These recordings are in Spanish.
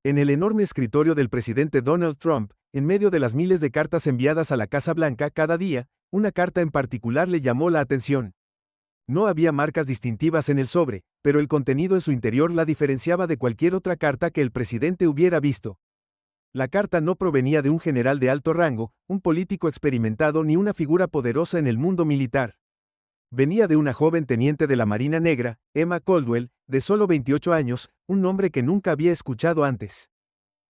En el enorme escritorio del presidente Donald Trump, en medio de las miles de cartas enviadas a la Casa Blanca cada día, una carta en particular le llamó la atención. No había marcas distintivas en el sobre, pero el contenido en su interior la diferenciaba de cualquier otra carta que el presidente hubiera visto. La carta no provenía de un general de alto rango, un político experimentado ni una figura poderosa en el mundo militar. Venía de una joven teniente de la Marina Negra, Emma Caldwell, de solo 28 años, un nombre que nunca había escuchado antes.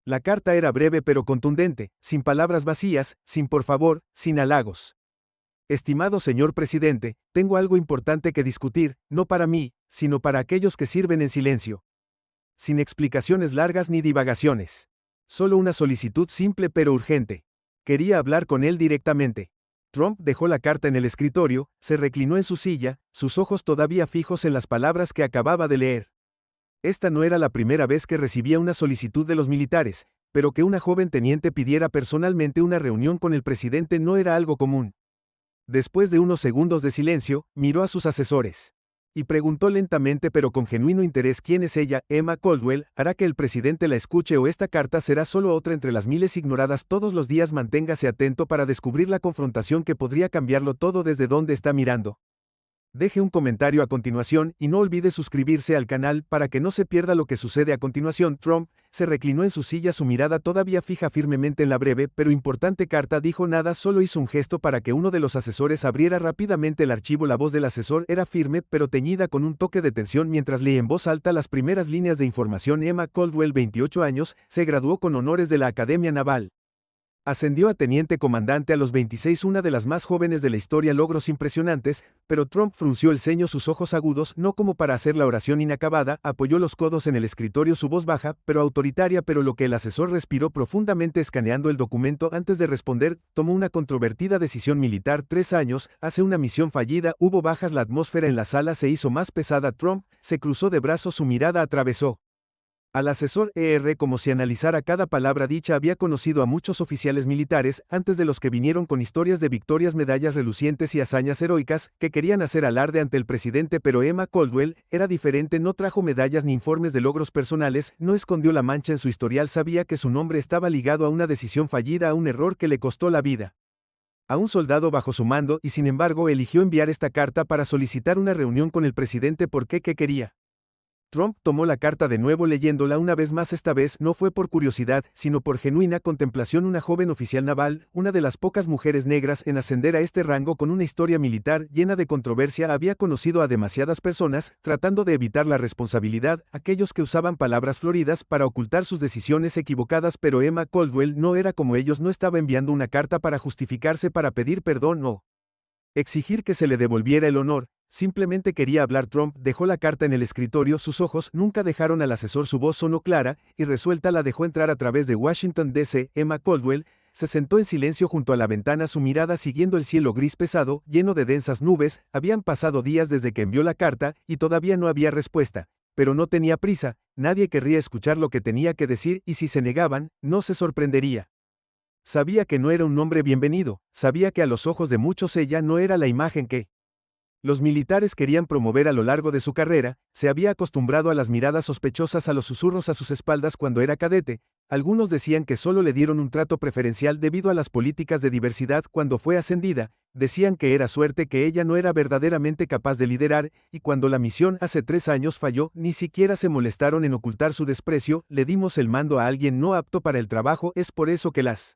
La carta era breve pero contundente, sin palabras vacías, sin por favor, sin halagos. Estimado señor presidente, tengo algo importante que discutir, no para mí, sino para aquellos que sirven en silencio. Sin explicaciones largas ni divagaciones. Solo una solicitud simple pero urgente. Quería hablar con él directamente. Trump dejó la carta en el escritorio, se reclinó en su silla, sus ojos todavía fijos en las palabras que acababa de leer. Esta no era la primera vez que recibía una solicitud de los militares, pero que una joven teniente pidiera personalmente una reunión con el presidente no era algo común. Después de unos segundos de silencio, miró a sus asesores. Y preguntó lentamente pero con genuino interés quién es ella. Emma Caldwell, ¿hará que el presidente la escuche o esta carta será solo otra entre las miles ignoradas todos los días? Manténgase atento para descubrir la confrontación que podría cambiarlo todo desde donde está mirando. Deje un comentario a continuación y no olvide suscribirse al canal para que no se pierda lo que sucede a continuación. Trump se reclinó en su silla, su mirada todavía fija firmemente en la breve pero importante carta. Dijo nada, solo hizo un gesto para que uno de los asesores abriera rápidamente el archivo. La voz del asesor era firme pero teñida con un toque de tensión mientras leía en voz alta las primeras líneas de información. Emma Caldwell, 28 años, se graduó con honores de la Academia Naval. Ascendió a teniente comandante a los 26, una de las más jóvenes de la historia. Logros impresionantes, pero Trump frunció el ceño, sus ojos agudos, no como para hacer la oración inacabada, apoyó los codos en el escritorio, su voz baja, pero autoritaria. Pero lo que el asesor respiró profundamente escaneando el documento antes de responder. Tomó una controvertida decisión militar. 3 años, hace una misión fallida, hubo bajas, la atmósfera en la sala se hizo más pesada. Trump se cruzó de brazos, su mirada atravesó al asesor como si analizara cada palabra dicha. Había conocido a muchos oficiales militares, antes de los que vinieron con historias de victorias, medallas relucientes y hazañas heroicas, que querían hacer alarde ante el presidente, pero Emma Caldwell era diferente. No trajo medallas ni informes de logros personales, no escondió la mancha en su historial, sabía que su nombre estaba ligado a una decisión fallida, a un error que le costó la vida a un soldado bajo su mando, y sin embargo eligió enviar esta carta para solicitar una reunión con el presidente. ¿Por qué? ¿Qué quería? Trump tomó la carta de nuevo, leyéndola una vez más. Esta vez no fue por curiosidad, sino por genuina contemplación. Una joven oficial naval, una de las pocas mujeres negras en ascender a este rango, con una historia militar llena de controversia, había conocido a demasiadas personas, tratando de evitar la responsabilidad, aquellos que usaban palabras floridas para ocultar sus decisiones equivocadas. Pero Emma Caldwell no era como ellos, no estaba enviando una carta para justificarse, para pedir perdón o exigir que se le devolviera el honor. Simplemente quería hablar. Trump dejó la carta en el escritorio, sus ojos nunca dejaron al asesor, su voz sonó clara y resuelta, la dejó entrar a través de Washington, D.C. Emma Caldwell se sentó en silencio junto a la ventana, su mirada siguiendo el cielo gris pesado, lleno de densas nubes. Habían pasado días desde que envió la carta, y todavía no había respuesta, pero no tenía prisa, nadie querría escuchar lo que tenía que decir, y si se negaban, no se sorprendería. Sabía que no era un nombre bienvenido, sabía que a los ojos de muchos ella no era la imagen que los militares querían promover a lo largo de su carrera. Se había acostumbrado a las miradas sospechosas, a los susurros a sus espaldas cuando era cadete. Algunos decían que solo le dieron un trato preferencial debido a las políticas de diversidad. Cuando fue ascendida, decían que era suerte, que ella no era verdaderamente capaz de liderar, y cuando la misión hace 3 años falló, ni siquiera se molestaron en ocultar su desprecio. Le dimos el mando a alguien no apto para el trabajo, es por eso que las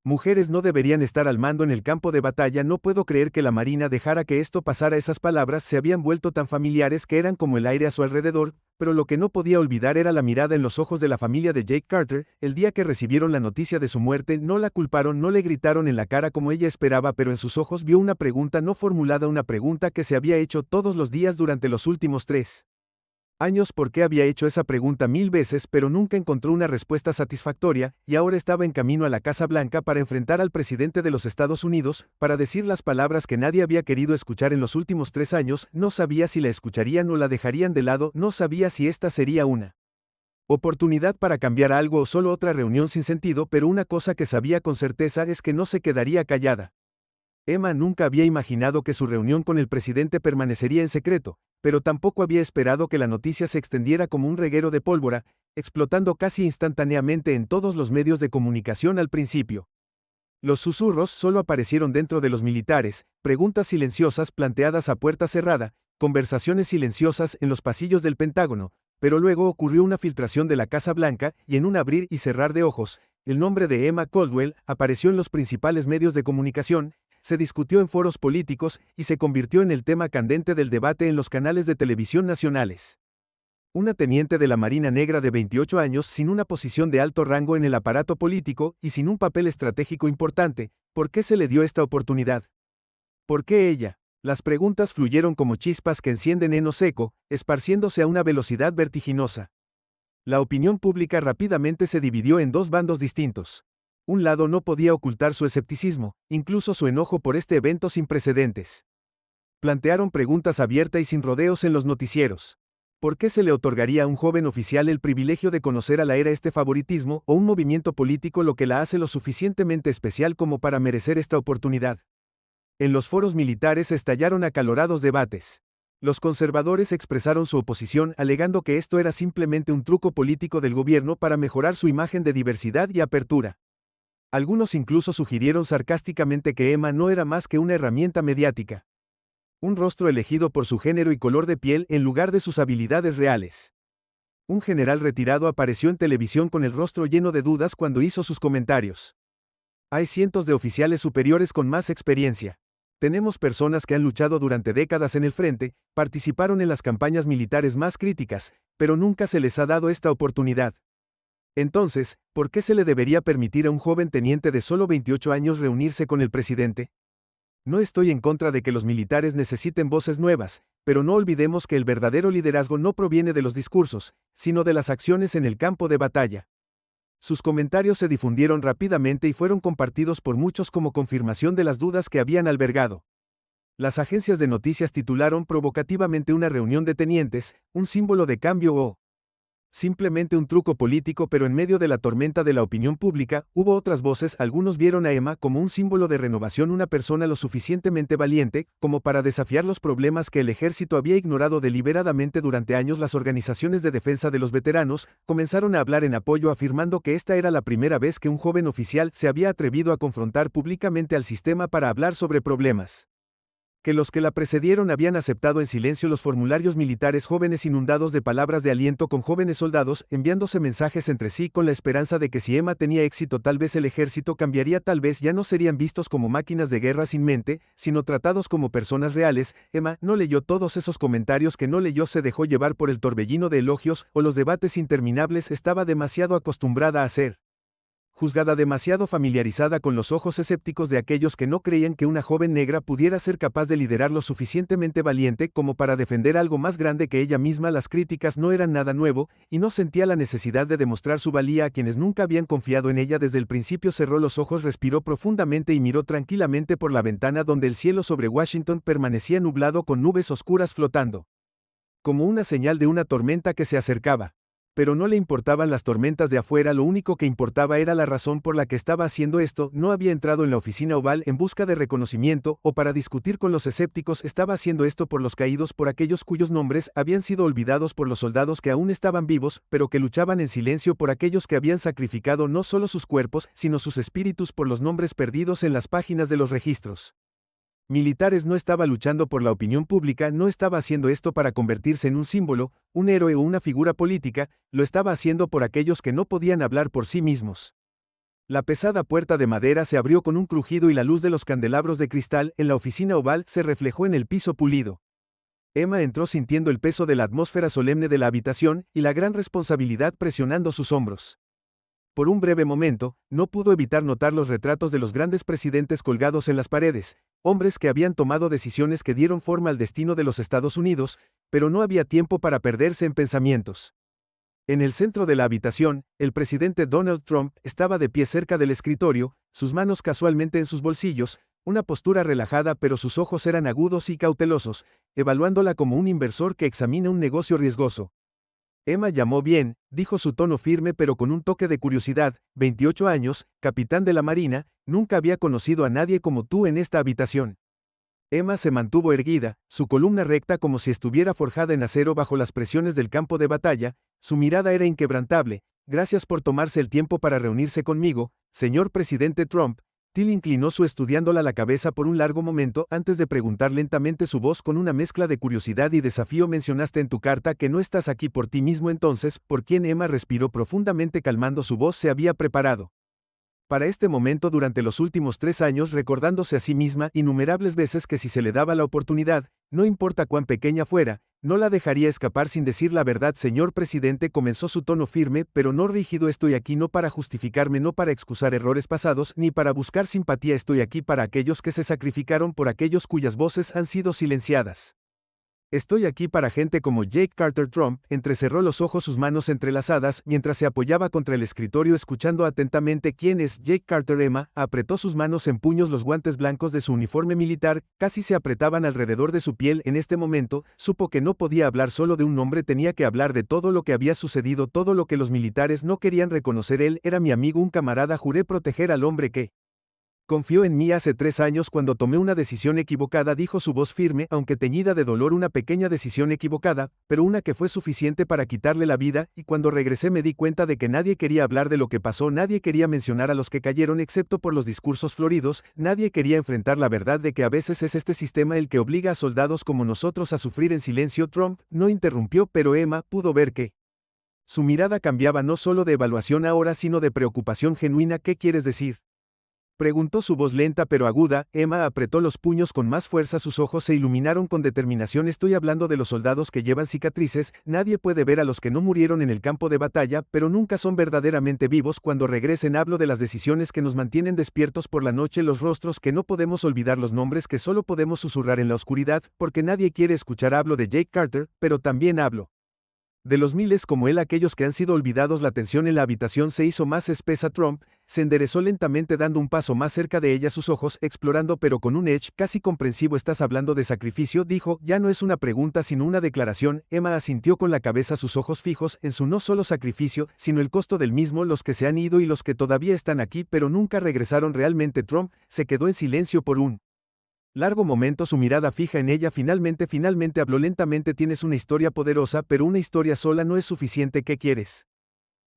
mujeres no deberían estar al mando en el campo de batalla. No puedo creer que la Marina dejara que esto pasara. Esas palabras se habían vuelto tan familiares que eran como el aire a su alrededor, pero lo que no podía olvidar era la mirada en los ojos de la familia de Jake Carter. El día que recibieron la noticia de su muerte, no la culparon, no le gritaron en la cara como ella esperaba, pero en sus ojos vio una pregunta no formulada, una pregunta que se había hecho todos los días durante los últimos 3 años. ¿Por qué había hecho esa pregunta 1000 veces, pero nunca encontró una respuesta satisfactoria? Y ahora estaba en camino a la Casa Blanca para enfrentar al presidente de los Estados Unidos, para decir las palabras que nadie había querido escuchar en los últimos 3 años. No sabía si la escucharían o la dejarían de lado, no sabía si esta sería una oportunidad para cambiar algo o solo otra reunión sin sentido, pero una cosa que sabía con certeza es que no se quedaría callada. Emma nunca había imaginado que su reunión con el presidente permanecería en secreto, pero tampoco había esperado que la noticia se extendiera como un reguero de pólvora. explotando casi instantáneamente en todos los medios de comunicación al principio. Los susurros solo aparecieron dentro de los militares, preguntas silenciosas planteadas a puerta cerrada, conversaciones silenciosas en los pasillos del Pentágono, pero luego ocurrió una filtración de la Casa Blanca y en un abrir y cerrar de ojos, el nombre de Emma Caldwell apareció en los principales medios de comunicación, se discutió en foros políticos y se convirtió en el tema candente del debate en los canales de televisión nacionales. Una teniente de la Marina Negra de 28 años sin una posición de alto rango en el aparato político y sin un papel estratégico importante, ¿por qué se le dio esta oportunidad? ¿Por qué ella? Las preguntas fluyeron como chispas que encienden heno seco, esparciéndose a una velocidad vertiginosa. La opinión pública rápidamente se dividió en dos bandos distintos. Un lado no podía ocultar su escepticismo, incluso su enojo por este evento sin precedentes. Plantearon preguntas abiertas y sin rodeos en los noticieros. ¿Por qué se le otorgaría a un joven oficial el privilegio de conocer a la era este favoritismo o un movimiento político lo que la hace lo suficientemente especial como para merecer esta oportunidad? En los foros militares estallaron acalorados debates. Los conservadores expresaron su oposición alegando que esto era simplemente un truco político del gobierno para mejorar su imagen de diversidad y apertura. Algunos incluso sugirieron sarcásticamente que Emma no era más que una herramienta mediática. Un rostro elegido por su género y color de piel en lugar de sus habilidades reales. Un general retirado apareció en televisión con el rostro lleno de dudas cuando hizo sus comentarios. Hay cientos de oficiales superiores con más experiencia. Tenemos personas que han luchado durante décadas en el frente, participaron en las campañas militares más críticas, pero nunca se les ha dado esta oportunidad. Entonces, ¿por qué se le debería permitir a un joven teniente de solo 28 años reunirse con el presidente? No estoy en contra de que los militares necesiten voces nuevas, pero no olvidemos que el verdadero liderazgo no proviene de los discursos, sino de las acciones en el campo de batalla. Sus comentarios se difundieron rápidamente y fueron compartidos por muchos como confirmación de las dudas que habían albergado. Las agencias de noticias titularon provocativamente una reunión de tenientes, un símbolo de cambio o simplemente un truco político, pero en medio de la tormenta de la opinión pública, hubo otras voces. Algunos vieron a Emma como un símbolo de renovación, una persona lo suficientemente valiente como para desafiar los problemas que el ejército había ignorado deliberadamente durante años. Las organizaciones de defensa de los veteranos comenzaron a hablar en apoyo, afirmando que esta era la primera vez que un joven oficial se había atrevido a confrontar públicamente al sistema para hablar sobre problemas que los que la precedieron habían aceptado en silencio. Los formularios militares jóvenes inundados de palabras de aliento con jóvenes soldados enviándose mensajes entre sí con la esperanza de que si Emma tenía éxito tal vez el ejército cambiaría, tal vez ya no serían vistos como máquinas de guerra sin mente, sino tratados como personas reales. Emma no leyó todos esos comentarios que no leyó, se dejó llevar por el torbellino de elogios o los debates interminables, estaba demasiado acostumbrada a ser juzgada, demasiado familiarizada con los ojos escépticos de aquellos que no creían que una joven negra pudiera ser capaz de liderar lo suficientemente valiente como para defender algo más grande que ella misma. Las críticas no eran nada nuevo, y no sentía la necesidad de demostrar su valía a quienes nunca habían confiado en ella desde el principio. Cerró los ojos, respiró profundamente y miró tranquilamente por la ventana donde el cielo sobre Washington permanecía nublado con nubes oscuras flotando, como una señal de una tormenta que se acercaba. Pero no le importaban las tormentas de afuera, lo único que importaba era la razón por la que estaba haciendo esto. No había entrado en la oficina oval en busca de reconocimiento o para discutir con los escépticos, estaba haciendo esto por los caídos, por aquellos cuyos nombres habían sido olvidados, por los soldados que aún estaban vivos, pero que luchaban en silencio, por aquellos que habían sacrificado no solo sus cuerpos, sino sus espíritus, por los nombres perdidos en las páginas de los registros militares. No estaba luchando por la opinión pública, no estaba haciendo esto para convertirse en un símbolo, un héroe o una figura política, lo estaba haciendo por aquellos que no podían hablar por sí mismos. La pesada puerta de madera se abrió con un crujido y la luz de los candelabros de cristal en la oficina oval se reflejó en el piso pulido. Emma entró sintiendo el peso de la atmósfera solemne de la habitación y la gran responsabilidad presionando sus hombros. Por un breve momento, no pudo evitar notar los retratos de los grandes presidentes colgados en las paredes, hombres que habían tomado decisiones que dieron forma al destino de los Estados Unidos, pero no había tiempo para perderse en pensamientos. En el centro de la habitación, el presidente Donald Trump estaba de pie cerca del escritorio, sus manos casualmente en sus bolsillos, una postura relajada, pero sus ojos eran agudos y cautelosos, evaluándola como un inversor que examina un negocio riesgoso. Emma llamó bien, dijo su tono firme pero con un toque de curiosidad, 28 años, capitán de la Marina, nunca había conocido a nadie como tú en esta habitación. Emma se mantuvo erguida, su columna recta como si estuviera forjada en acero bajo las presiones del campo de batalla, su mirada era inquebrantable. Gracias por tomarse el tiempo para reunirse conmigo, señor presidente Trump. Till inclinó su estudiándola la cabeza por un largo momento antes de preguntar lentamente, su voz con una mezcla de curiosidad y desafío. Mencionaste en tu carta que no estás aquí por ti mismo, entonces, ¿por quién? Emma respiró profundamente, calmando su voz. Se había preparado para este momento durante los últimos 3 años, recordándose a sí misma innumerables veces que si se le daba la oportunidad, no importa cuán pequeña fuera, no la dejaría escapar sin decir la verdad. Señor presidente, comenzó su tono firme, pero no rígido, estoy aquí no para justificarme, no para excusar errores pasados, ni para buscar simpatía, estoy aquí para aquellos que se sacrificaron, por aquellos cuyas voces han sido silenciadas. Estoy aquí para gente como Jake Carter. Trump entrecerró los ojos, sus manos entrelazadas, mientras se apoyaba contra el escritorio escuchando atentamente. ¿Quién es Jake Carter? Emma apretó sus manos en puños, los guantes blancos de su uniforme militar casi se apretaban alrededor de su piel. En este momento, supo que no podía hablar solo de un nombre, tenía que hablar de todo lo que había sucedido, todo lo que los militares no querían reconocer. Él era mi amigo, un camarada, juré proteger al hombre que confió en mí hace 3 años cuando tomé una decisión equivocada, dijo su voz firme, aunque teñida de dolor. Una pequeña decisión equivocada, pero una que fue suficiente para quitarle la vida, y cuando regresé me di cuenta de que nadie quería hablar de lo que pasó, nadie quería mencionar a los que cayeron excepto por los discursos floridos, nadie quería enfrentar la verdad de que a veces es este sistema el que obliga a soldados como nosotros a sufrir en silencio. Trump no interrumpió, pero Emma pudo ver que su mirada cambiaba, no solo de evaluación ahora, sino de preocupación genuina. ¿Qué quieres decir?, preguntó su voz lenta pero aguda. Emma apretó los puños con más fuerza, sus ojos se iluminaron con determinación. Estoy hablando de los soldados que llevan cicatrices, nadie puede ver a los que no murieron en el campo de batalla, pero nunca son verdaderamente vivos. Cuando regresen hablo de las decisiones que nos mantienen despiertos por la noche, los rostros que no podemos olvidar, los nombres que solo podemos susurrar en la oscuridad, porque nadie quiere escuchar. Hablo de Jake Carter, pero también hablo de los miles como él, aquellos que han sido olvidados. La tensión en la habitación se hizo más espesa. Trump se enderezó lentamente dando un paso más cerca de ella, sus ojos explorando pero con un edge casi comprensivo. Estás hablando de sacrificio, dijo, ya no es una pregunta sino una declaración. Emma asintió con la cabeza, sus ojos fijos en su. No solo sacrificio, sino el costo del mismo, los que se han ido y los que todavía están aquí pero nunca regresaron realmente. Trump se quedó en silencio por un largo momento, su mirada fija en ella. Finalmente habló lentamente, tienes una historia poderosa, pero una historia sola no es suficiente. ¿Qué quieres?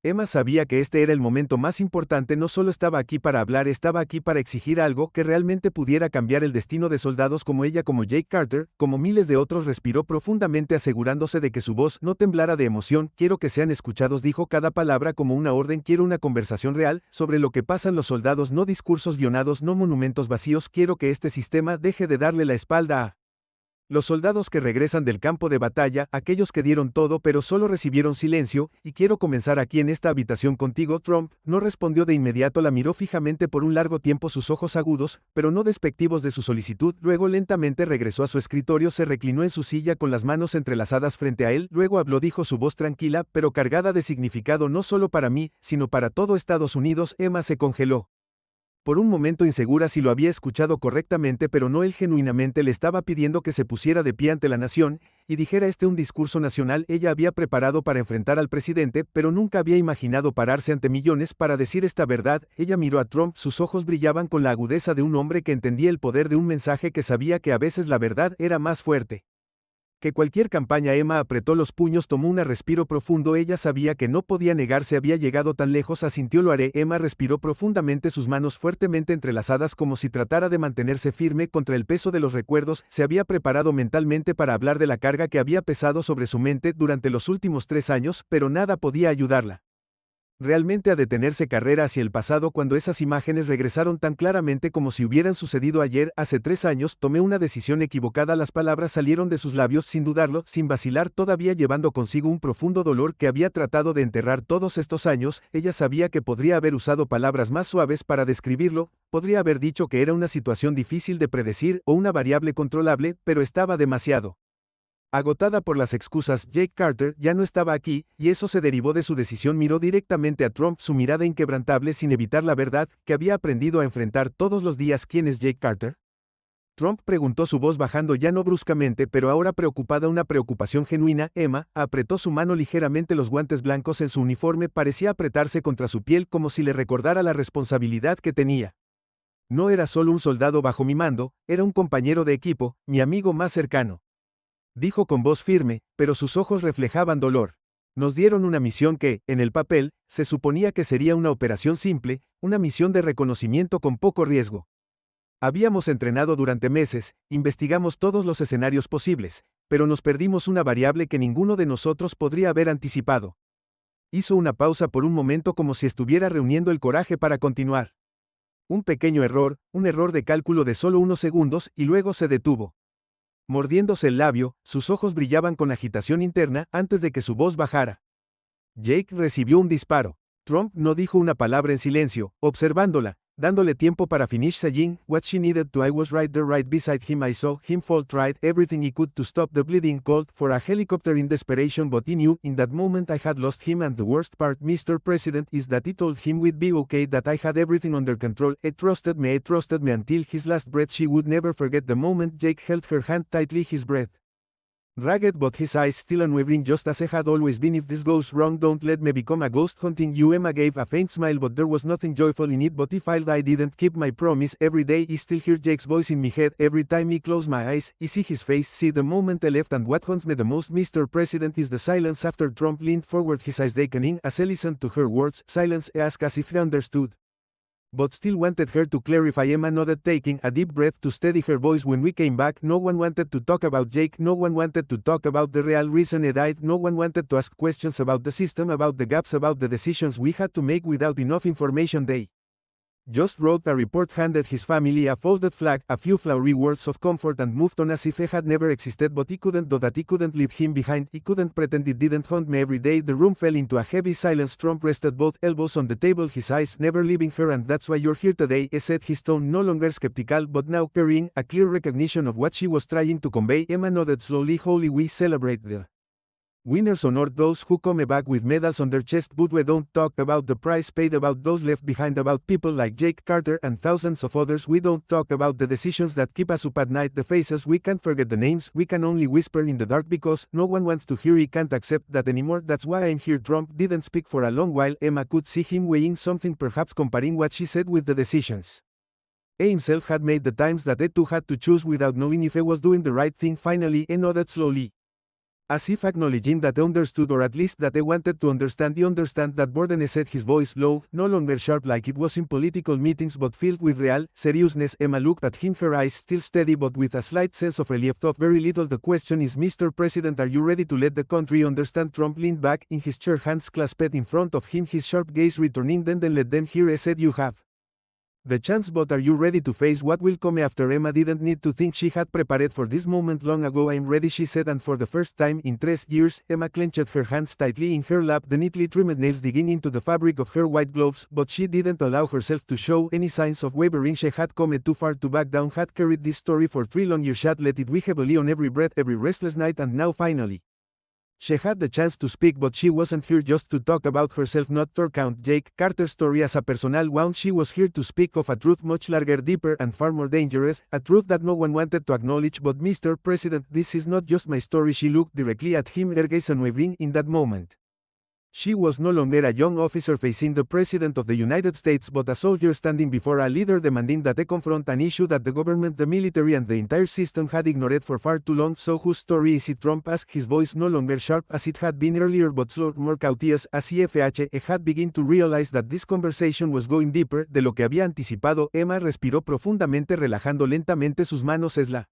Emma sabía que este era el momento más importante, no solo estaba aquí para hablar, estaba aquí para exigir algo que realmente pudiera cambiar el destino de soldados como ella, como Jake Carter, como miles de otros. Respiró profundamente asegurándose de que su voz no temblara de emoción. Quiero que sean escuchados, dijo, cada palabra como una orden. Quiero una conversación real sobre lo que pasan los soldados, no discursos guionados, no monumentos vacíos. Quiero que este sistema deje de darle la espalda a los soldados que regresan del campo de batalla, aquellos que dieron todo pero solo recibieron silencio, y quiero comenzar aquí en esta habitación contigo. Trump no respondió de inmediato, la miró fijamente por un largo tiempo, sus ojos agudos, pero no despectivos de su solicitud. Luego lentamente regresó a su escritorio, se reclinó en su silla con las manos entrelazadas frente a él. Luego habló, dijo su voz tranquila, pero cargada de significado, no solo para mí, sino para todo Estados Unidos. Emma se congeló por un momento, insegura si lo había escuchado correctamente, pero no, él genuinamente le estaba pidiendo que se pusiera de pie ante la nación y dijera un discurso nacional. Ella había preparado para enfrentar al presidente, pero nunca había imaginado pararse ante millones para decir esta verdad. Ella miró a Trump, sus ojos brillaban con la agudeza de un hombre que entendía el poder de un mensaje, que sabía que a veces la verdad era más fuerte que cualquier campaña. Emma apretó los puños, tomó un respiro profundo, ella sabía que no podía negarse, había llegado tan lejos, asintió, lo haré. Emma respiró profundamente, sus manos fuertemente entrelazadas como si tratara de mantenerse firme contra el peso de los recuerdos. Se había preparado mentalmente para hablar de la carga que había pesado sobre su mente durante los últimos 3 años, pero nada podía ayudarla realmente a detenerse. Carrera hacia el pasado, cuando esas imágenes regresaron tan claramente como si hubieran sucedido ayer. Hace 3 años tomé una decisión equivocada. Las palabras salieron de sus labios sin dudarlo, sin vacilar, todavía llevando consigo un profundo dolor que había tratado de enterrar todos estos años. Ella sabía que podría haber usado palabras más suaves para describirlo, podría haber dicho que era una situación difícil de predecir o una variable controlable, pero estaba demasiado agotada por las excusas. Jake Carter ya no estaba aquí, y eso se derivó de su decisión. Miró directamente a Trump, su mirada inquebrantable, sin evitar la verdad que había aprendido a enfrentar todos los días. ¿Quién es Jake Carter?, Trump preguntó, su voz bajando, ya no bruscamente, pero ahora preocupada, una preocupación genuina. Emma apretó su mano ligeramente, los guantes blancos en su uniforme parecía apretarse contra su piel como si le recordara la responsabilidad que tenía. No era solo un soldado bajo mi mando, era un compañero de equipo, mi amigo más cercano. Dijo con voz firme, pero sus ojos reflejaban dolor. Nos dieron una misión que, en el papel, se suponía que sería una operación simple, una misión de reconocimiento con poco riesgo. Habíamos entrenado durante meses, investigamos todos los escenarios posibles, pero nos perdimos una variable que ninguno de nosotros podría haber anticipado. Hizo una pausa por un momento como si estuviera reuniendo el coraje para continuar. Un pequeño error, un error de cálculo de solo unos segundos, y luego se detuvo. Mordiéndose el labio, sus ojos brillaban con agitación interna antes de que su voz bajara. Jake recibió un disparo. Trump no dijo una palabra en silencio, observándola, dándole tiempo para finish saying what she needed to. I was right there right beside him. I saw him fall, tried everything he could to stop the bleeding, called for a helicopter in desperation, but he knew in that moment I had lost him, and the worst part, Mr. President, is that he told him we'd be okay, that I had everything under control. I trusted me until his last breath. She would never forget the moment Jake held her hand tightly, his breath ragged but his eyes still unwavering, just as I had always been. If this goes wrong, don't let me become a ghost hunting you. Emma gave a faint smile, but there was nothing joyful in it. But if I didn't keep my promise, every day I still hear Jake's voice in my head. Every time I close my eyes, I see his face, see the moment I left. And what haunts me the most, Mr. President, is the silence after Trump leaned forward, his eyes darkening as I listened to her words. Silence, asked as if he understood, but still wanted her to clarify. Emma nodded, taking a deep breath to steady her voice. When we came back, no one wanted to talk about Jake, no one wanted to talk about the real reason he died, no one wanted to ask questions about the system, about the gaps, about the decisions we had to make without enough information. They just wrote a report, handed his family a folded flag, a few flowery words of comfort, and moved on as if he had never existed. But he couldn't do that. He couldn't leave him behind. He couldn't pretend it didn't haunt me every day. The room fell into a heavy silence. Trump rested both elbows on the table, his eyes never leaving her. And that's why you're here today, said, his tone no longer skeptical but now carrying a clear recognition of what she was trying to convey. Emma nodded slowly. Holy, we celebrate the winners, honor those who come back with medals on their chest, but we don't talk about the price paid, about those left behind, about people like Jake Carter and thousands of others. We don't talk about the decisions that keep us up at night, the faces we can't forget, the names we can only whisper in the dark because no one wants to hear. He can't accept that anymore. That's why I'm here. Trump didn't speak for a long while. Emma could see him weighing something, perhaps comparing what she said with the decisions he himself had made, the times that he too had to choose without knowing if he was doing the right thing. Finally, he nodded slowly, as if acknowledging that he understood, or at least that he wanted to understand. You understand that, Borden said, his voice low, no longer sharp like it was in political meetings but filled with real seriousness. Emma looked at him, her eyes still steady but with a slight sense of relief. Of very little. The question is, Mr. President, are you ready to let the country understand? Trump leaned back in his chair, hands clasped in front of him, his sharp gaze returning. Then let them hear. He said, you have the chance, but are you ready to face what will come after? Emma didn't need to think. She had prepared for this moment long ago. I'm ready, she said, and for the first time in 3 years, Emma clenched her hands tightly in her lap, the neatly trimmed nails digging into the fabric of her white gloves, but she didn't allow herself to show any signs of wavering. She had come too far to back down, had carried this story for 3 long years, she had let it weigh heavily on every breath, every restless night, and now finally she had the chance to speak. But she wasn't here just to talk about herself, not to recount Jake Carter's story as a personal one. She was here to speak of a truth much larger, deeper, and far more dangerous, a truth that no one wanted to acknowledge. But Mr. President, this is not just my story. She looked directly at him, her gaze unwavering. In that moment, she was no longer a young officer facing the President of the United States, but a soldier standing before a leader demanding that they confront an issue that the government, the military, and the entire system had ignored for far too long. So whose story is it? Trump asked, his voice no longer sharp as it had been earlier but slower, more courteous, as if he had begun to realize that this conversation was going deeper de lo que había anticipado. Emma respiró profundamente, relajando lentamente sus manos. Es la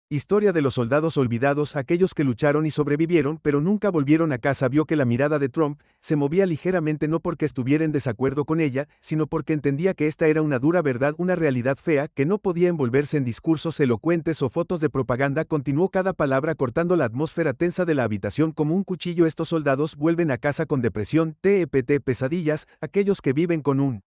historia de los soldados olvidados, aquellos que lucharon y sobrevivieron pero nunca volvieron a casa. Vio que la mirada de Trump se movía ligeramente, no porque estuviera en desacuerdo con ella, sino porque entendía que esta era una dura verdad, una realidad fea, que no podía envolverse en discursos elocuentes o fotos de propaganda. Continuó cada palabra cortando la atmósfera tensa de la habitación como un cuchillo. Estos soldados vuelven a casa con depresión, TEPT, pesadillas, aquellos que viven con un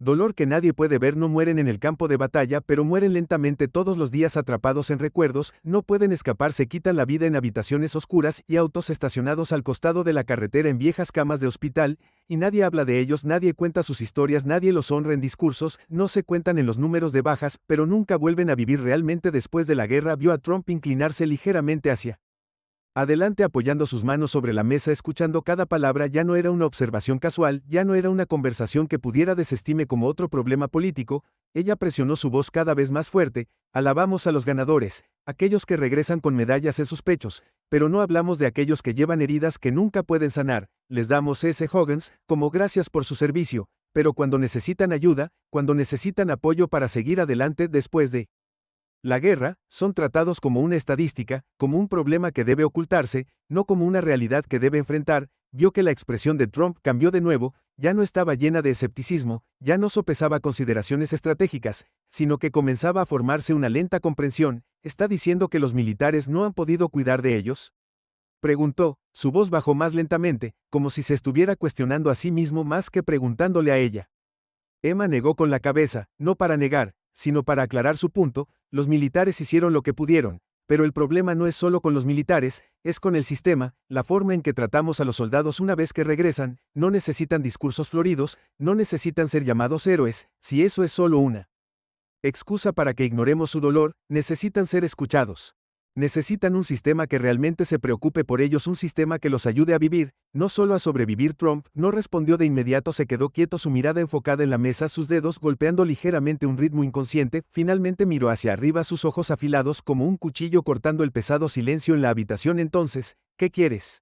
dolor que nadie puede ver, no mueren en el campo de batalla, pero mueren lentamente todos los días atrapados en recuerdos, no pueden escapar, se quitan la vida en habitaciones oscuras y autos estacionados al costado de la carretera, en viejas camas de hospital, y nadie habla de ellos, nadie cuenta sus historias, nadie los honra en discursos, no se cuentan en los números de bajas, pero nunca vuelven a vivir realmente. Después de la guerra vio a Trump inclinarse ligeramente hacia Adelante apoyando sus manos sobre la mesa escuchando cada palabra ya no era una observación casual, ya no era una conversación que pudiera desestime como otro problema político, ella presionó su voz cada vez más fuerte, alabamos a los ganadores, aquellos que regresan con medallas en sus pechos, pero no hablamos de aquellos que llevan heridas que nunca pueden sanar, les damos ese Huggins, como gracias por su servicio, pero cuando necesitan ayuda, cuando necesitan apoyo para seguir adelante después de la guerra, son tratados como una estadística, como un problema que debe ocultarse, no como una realidad que debe enfrentar. Vio que la expresión de Trump cambió de nuevo, ya no estaba llena de escepticismo, ya no sopesaba consideraciones estratégicas, sino que comenzaba a formarse una lenta comprensión. ¿Está diciendo que los militares no han podido cuidar de ellos? Preguntó, su voz bajó más lentamente, como si se estuviera cuestionando a sí mismo más que preguntándole a ella. Emma negó con la cabeza, no para negar, sino para aclarar su punto. Los militares hicieron lo que pudieron, pero el problema no es solo con los militares, es con el sistema, la forma en que tratamos a los soldados una vez que regresan. No necesitan discursos floridos, no necesitan ser llamados héroes, si eso es solo una excusa para que ignoremos su dolor, necesitan ser escuchados. Necesitan un sistema que realmente se preocupe por ellos, un sistema que los ayude a vivir, no solo a sobrevivir. Trump no respondió de inmediato, se quedó quieto, su mirada enfocada en la mesa, sus dedos golpeando ligeramente un ritmo inconsciente. Finalmente miró hacia arriba, sus ojos afilados como un cuchillo cortando el pesado silencio en la habitación. Entonces, ¿qué quieres?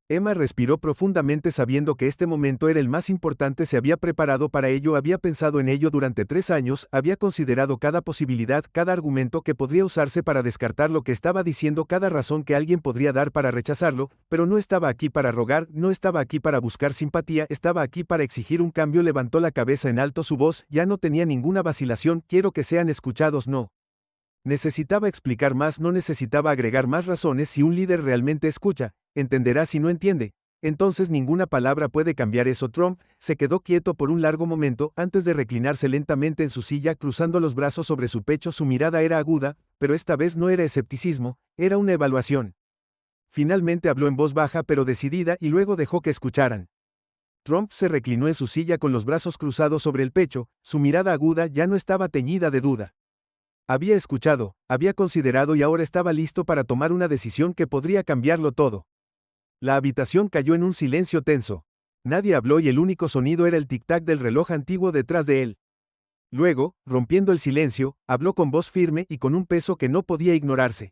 Emma respiró profundamente sabiendo que este momento era el más importante, se había preparado para ello, había pensado en ello durante 3 años, había considerado cada posibilidad, cada argumento que podría usarse para descartar lo que estaba diciendo, cada razón que alguien podría dar para rechazarlo, pero no estaba aquí para rogar, no estaba aquí para buscar simpatía, estaba aquí para exigir un cambio. Levantó la cabeza en alto, su voz ya no tenía ninguna vacilación, quiero que sean escuchados, no necesitaba explicar más, no necesitaba agregar más razones. Si un líder realmente escucha, entenderá. Si no entiende, entonces ninguna palabra puede cambiar eso. Trump se quedó quieto por un largo momento antes de reclinarse lentamente en su silla, cruzando los brazos sobre su pecho. Su mirada era aguda, pero esta vez no era escepticismo, era una evaluación. Finalmente habló en voz baja pero decidida y luego dejó que escucharan. Trump se reclinó en su silla con los brazos cruzados sobre el pecho, su mirada aguda ya no estaba teñida de duda. Había escuchado, había considerado y ahora estaba listo para tomar una decisión que podría cambiarlo todo. La habitación cayó en un silencio tenso. Nadie habló y el único sonido era el tic-tac del reloj antiguo detrás de él. Luego, rompiendo el silencio, habló con voz firme y con un peso que no podía ignorarse.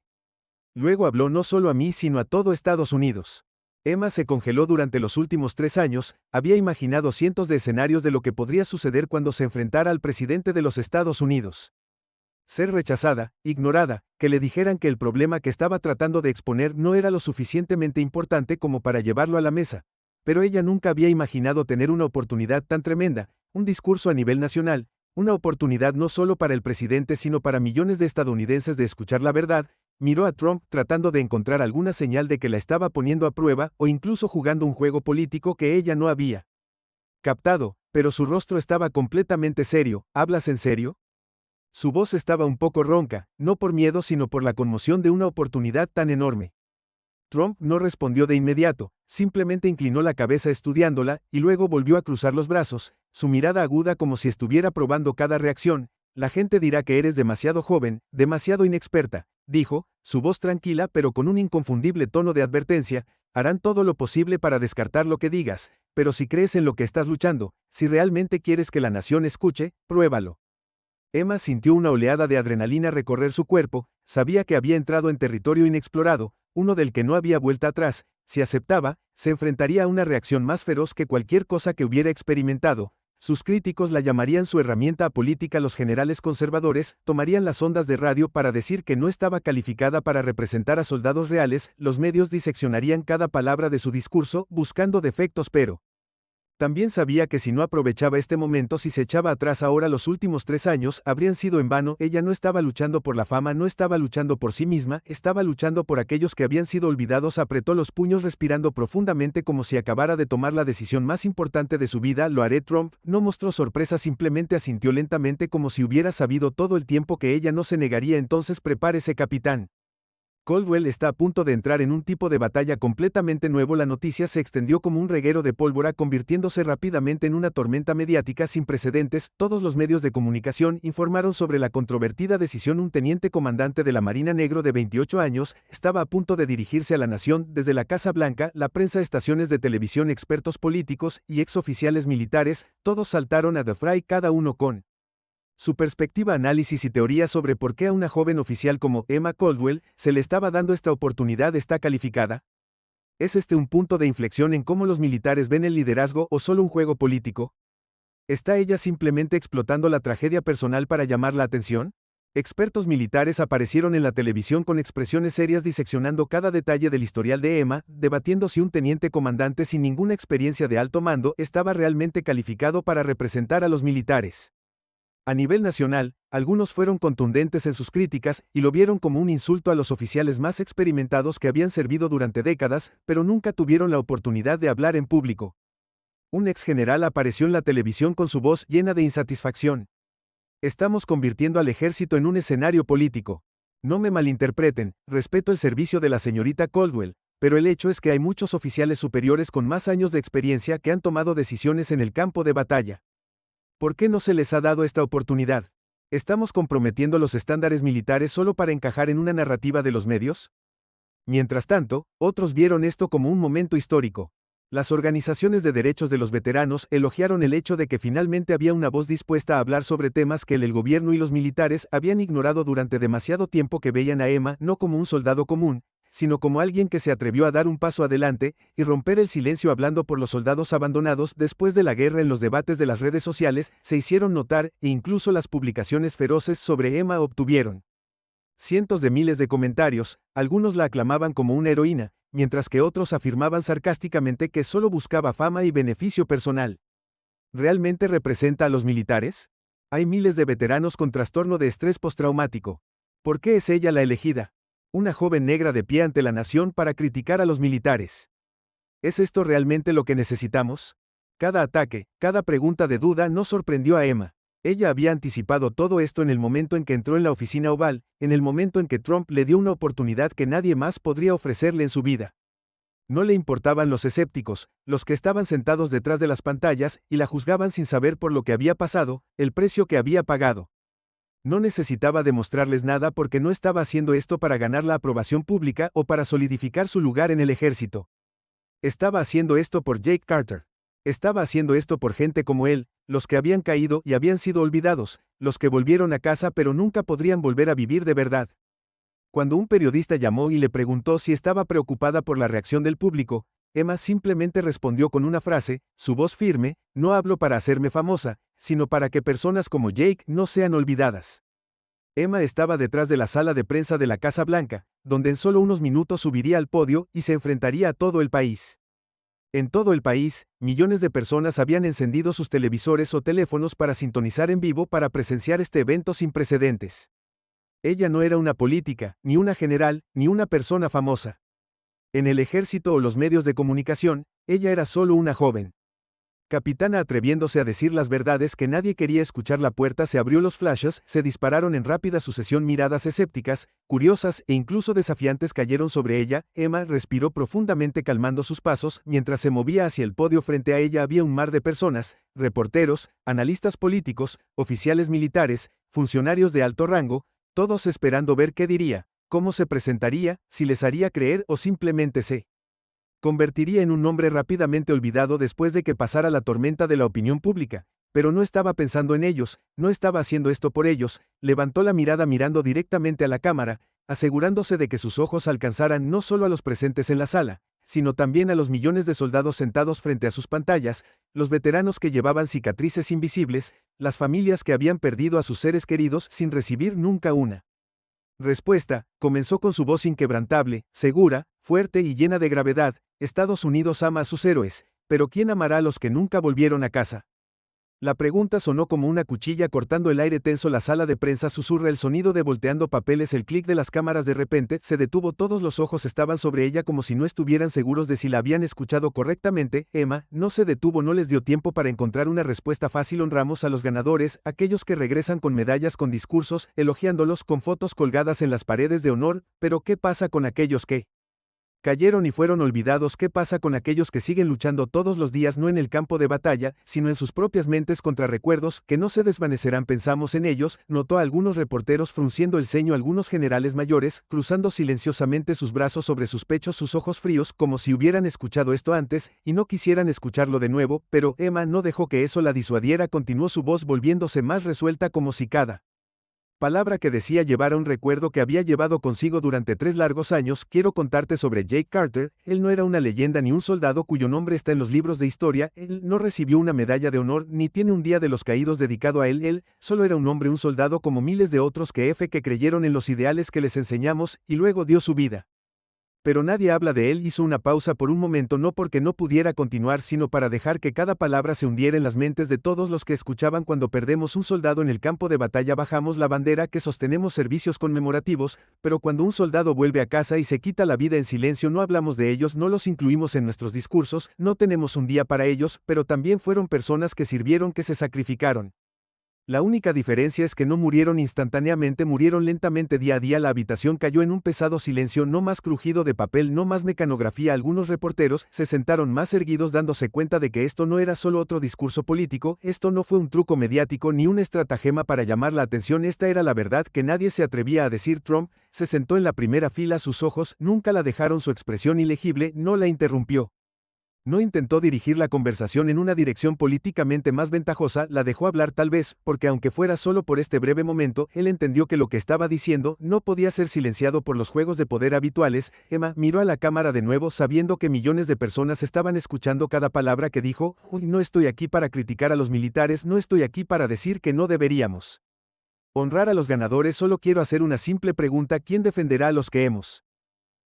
Luego habló no solo a mí sino a todo Estados Unidos. Emma se congeló. Durante los últimos 3 años, había imaginado cientos de escenarios de lo que podría suceder cuando se enfrentara al presidente de los Estados Unidos. Ser rechazada, ignorada, que le dijeran que el problema que estaba tratando de exponer no era lo suficientemente importante como para llevarlo a la mesa. Pero ella nunca había imaginado tener una oportunidad tan tremenda, un discurso a nivel nacional, una oportunidad no solo para el presidente sino para millones de estadounidenses de escuchar la verdad. Miró a Trump tratando de encontrar alguna señal de que la estaba poniendo a prueba o incluso jugando un juego político que ella no había captado, pero su rostro estaba completamente serio. ¿Hablas en serio? Su voz estaba un poco ronca, no por miedo sino por la conmoción de una oportunidad tan enorme. Trump no respondió de inmediato, simplemente inclinó la cabeza estudiándola, y luego volvió a cruzar los brazos, su mirada aguda como si estuviera probando cada reacción. La gente dirá que eres demasiado joven, demasiado inexperta, dijo, su voz tranquila pero con un inconfundible tono de advertencia. Harán todo lo posible para descartar lo que digas, pero si crees en lo que estás luchando, si realmente quieres que la nación escuche, pruébalo. Emma sintió una oleada de adrenalina recorrer su cuerpo, sabía que había entrado en territorio inexplorado, uno del que no había vuelta atrás. Si aceptaba, se enfrentaría a una reacción más feroz que cualquier cosa que hubiera experimentado. Sus críticos la llamarían su herramienta política, los generales conservadores tomarían las ondas de radio para decir que no estaba calificada para representar a soldados reales, los medios diseccionarían cada palabra de su discurso, buscando defectos, pero también sabía que si no aprovechaba este momento, si se echaba atrás ahora, los últimos 3 años habrían sido en vano. Ella no estaba luchando por la fama, no estaba luchando por sí misma, estaba luchando por aquellos que habían sido olvidados. Apretó los puños respirando profundamente como si acabara de tomar la decisión más importante de su vida. Lo haré. Trump no mostró sorpresa, simplemente asintió lentamente como si hubiera sabido todo el tiempo que ella no se negaría. Entonces prepárese, capitán. Caldwell está a punto de entrar en un tipo de batalla completamente nuevo. La noticia se extendió como un reguero de pólvora, convirtiéndose rápidamente en una tormenta mediática sin precedentes. Todos los medios de comunicación informaron sobre la controvertida decisión. Un teniente comandante de la Marina negro de 28 años estaba a punto de dirigirse a la nación desde la Casa Blanca. La prensa, estaciones de televisión, expertos políticos y exoficiales militares, todos saltaron a The Fray, cada uno con su perspectiva, análisis y teoría sobre por qué a una joven oficial como Emma Caldwell se le estaba dando esta oportunidad. ¿Está calificada? ¿Es este un punto de inflexión en cómo los militares ven el liderazgo o solo un juego político? ¿Está ella simplemente explotando la tragedia personal para llamar la atención? Expertos militares aparecieron en la televisión con expresiones serias, diseccionando cada detalle del historial de Emma, debatiendo si un teniente comandante sin ninguna experiencia de alto mando estaba realmente calificado para representar a los militares. A nivel nacional, algunos fueron contundentes en sus críticas y lo vieron como un insulto a los oficiales más experimentados que habían servido durante décadas, pero nunca tuvieron la oportunidad de hablar en público. Un ex general apareció en la televisión con su voz llena de insatisfacción. Estamos convirtiendo al ejército en un escenario político. No me malinterpreten, respeto el servicio de la señorita Caldwell, pero el hecho es que hay muchos oficiales superiores con más años de experiencia que han tomado decisiones en el campo de batalla. ¿Por qué no se les ha dado esta oportunidad? ¿Estamos comprometiendo los estándares militares solo para encajar en una narrativa de los medios? Mientras tanto, otros vieron esto como un momento histórico. Las organizaciones de derechos de los veteranos elogiaron el hecho de que finalmente había una voz dispuesta a hablar sobre temas que el gobierno y los militares habían ignorado durante demasiado tiempo, que veían a Emma no como un soldado común, sino como alguien que se atrevió a dar un paso adelante y romper el silencio, hablando por los soldados abandonados después de la guerra. En los debates de las redes sociales se hicieron notar, e incluso las publicaciones feroces sobre Emma obtuvieron cientos de miles de comentarios. Algunos la aclamaban como una heroína, mientras que otros afirmaban sarcásticamente que solo buscaba fama y beneficio personal. ¿Realmente representa a los militares? Hay miles de veteranos con trastorno de estrés postraumático. ¿Por qué es ella la elegida? Una joven negra de pie ante la nación para criticar a los militares. ¿Es esto realmente lo que necesitamos? Cada ataque, cada pregunta de duda no sorprendió a Emma. Ella había anticipado todo esto en el momento en que entró en la oficina oval, en el momento en que Trump le dio una oportunidad que nadie más podría ofrecerle en su vida. No le importaban los escépticos, los que estaban sentados detrás de las pantallas y la juzgaban sin saber por lo que había pasado, el precio que había pagado. No necesitaba demostrarles nada, porque no estaba haciendo esto para ganar la aprobación pública o para solidificar su lugar en el ejército. Estaba haciendo esto por Jake Carter. Estaba haciendo esto por gente como él, los que habían caído y habían sido olvidados, los que volvieron a casa pero nunca podrían volver a vivir de verdad. Cuando un periodista llamó y le preguntó si estaba preocupada por la reacción del público, Emma simplemente respondió con una frase, su voz firme: no hablo para hacerme famosa, sino para que personas como Jake no sean olvidadas. Emma estaba detrás de la sala de prensa de la Casa Blanca, donde en solo unos minutos subiría al podio y se enfrentaría a todo el país. En todo el país, millones de personas habían encendido sus televisores o teléfonos para sintonizar en vivo para presenciar este evento sin precedentes. Ella no era una política, ni una general, ni una persona famosa. En el ejército o los medios de comunicación, ella era solo una joven capitana atreviéndose a decir las verdades que nadie quería escuchar. La puerta se abrió, los flashes se dispararon en rápida sucesión, miradas escépticas, curiosas e incluso desafiantes cayeron sobre ella. Emma respiró profundamente, calmando sus pasos, mientras se movía hacia el podio. Frente a ella había un mar de personas, reporteros, analistas políticos, oficiales militares, funcionarios de alto rango, todos esperando ver qué diría, cómo se presentaría, si les haría creer o simplemente se convertiría en un nombre rápidamente olvidado después de que pasara la tormenta de la opinión pública. Pero no estaba pensando en ellos, no estaba haciendo esto por ellos. Levantó la mirada mirando directamente a la cámara, asegurándose de que sus ojos alcanzaran no solo a los presentes en la sala, sino también a los millones de soldados sentados frente a sus pantallas, los veteranos que llevaban cicatrices invisibles, las familias que habían perdido a sus seres queridos sin recibir nunca una respuesta. Comenzó con su voz inquebrantable, segura, fuerte y llena de gravedad: Estados Unidos ama a sus héroes, pero ¿quién amará a los que nunca volvieron a casa? La pregunta sonó como una cuchilla cortando el aire tenso. La sala de prensa susurra el sonido de volteando papeles, el clic de las cámaras. De repente, se detuvo. Todos los ojos estaban sobre ella como si no estuvieran seguros de si la habían escuchado correctamente. Emma no se detuvo, no les dio tiempo para encontrar una respuesta fácil. Honramos a los ganadores, aquellos que regresan con medallas, con discursos, elogiándolos, con fotos colgadas en las paredes de honor, pero ¿qué pasa con aquellos que cayeron y fueron olvidados? ¿Qué pasa con aquellos que siguen luchando todos los días, no en el campo de batalla, sino en sus propias mentes, contra recuerdos que no se desvanecerán? Pensamos en ellos, notó a algunos reporteros frunciendo el ceño, algunos generales mayores, cruzando silenciosamente sus brazos sobre sus pechos, sus ojos fríos, como si hubieran escuchado esto antes, y no quisieran escucharlo de nuevo, pero Emma no dejó que eso la disuadiera. Continuó su voz volviéndose más resuelta, como si cada palabra que decía llevara un recuerdo que había llevado consigo durante 3 largos años. Quiero contarte sobre Jake Carter. Él no era una leyenda ni un soldado cuyo nombre está en los libros de historia. Él no recibió una medalla de honor ni tiene un día de los caídos dedicado a él. Él solo era un hombre, un soldado como miles de otros que creyeron en los ideales que les enseñamos y luego dio su vida. Pero nadie habla de él. Hizo una pausa por un momento, no porque no pudiera continuar, sino para dejar que cada palabra se hundiera en las mentes de todos los que escuchaban. Cuando perdemos un soldado en el campo de batalla bajamos la bandera que sostenemos servicios conmemorativos, pero cuando un soldado vuelve a casa y se quita la vida en silencio, no hablamos de ellos, no los incluimos en nuestros discursos, no tenemos un día para ellos, pero también fueron personas que sirvieron, que se sacrificaron. La única diferencia es que no murieron instantáneamente, murieron lentamente, día a día. La habitación cayó en un pesado silencio, no más crujido de papel, no más mecanografía. Algunos reporteros se sentaron más erguidos, dándose cuenta de que esto no era solo otro discurso político, esto no fue un truco mediático ni un estratagema para llamar la atención, esta era la verdad que nadie se atrevía a decir. Trump se sentó en la primera fila, sus ojos nunca la dejaron, su expresión ilegible no la interrumpió. No intentó dirigir la conversación en una dirección políticamente más ventajosa, la dejó hablar, tal vez, porque aunque fuera solo por este breve momento, él entendió que lo que estaba diciendo no podía ser silenciado por los juegos de poder habituales. Emma miró a la cámara de nuevo, sabiendo que millones de personas estaban escuchando cada palabra que dijo. Hoy no estoy aquí para criticar a los militares, no estoy aquí para decir que no deberíamos honrar a los ganadores, solo quiero hacer una simple pregunta: ¿quién defenderá a los que hemos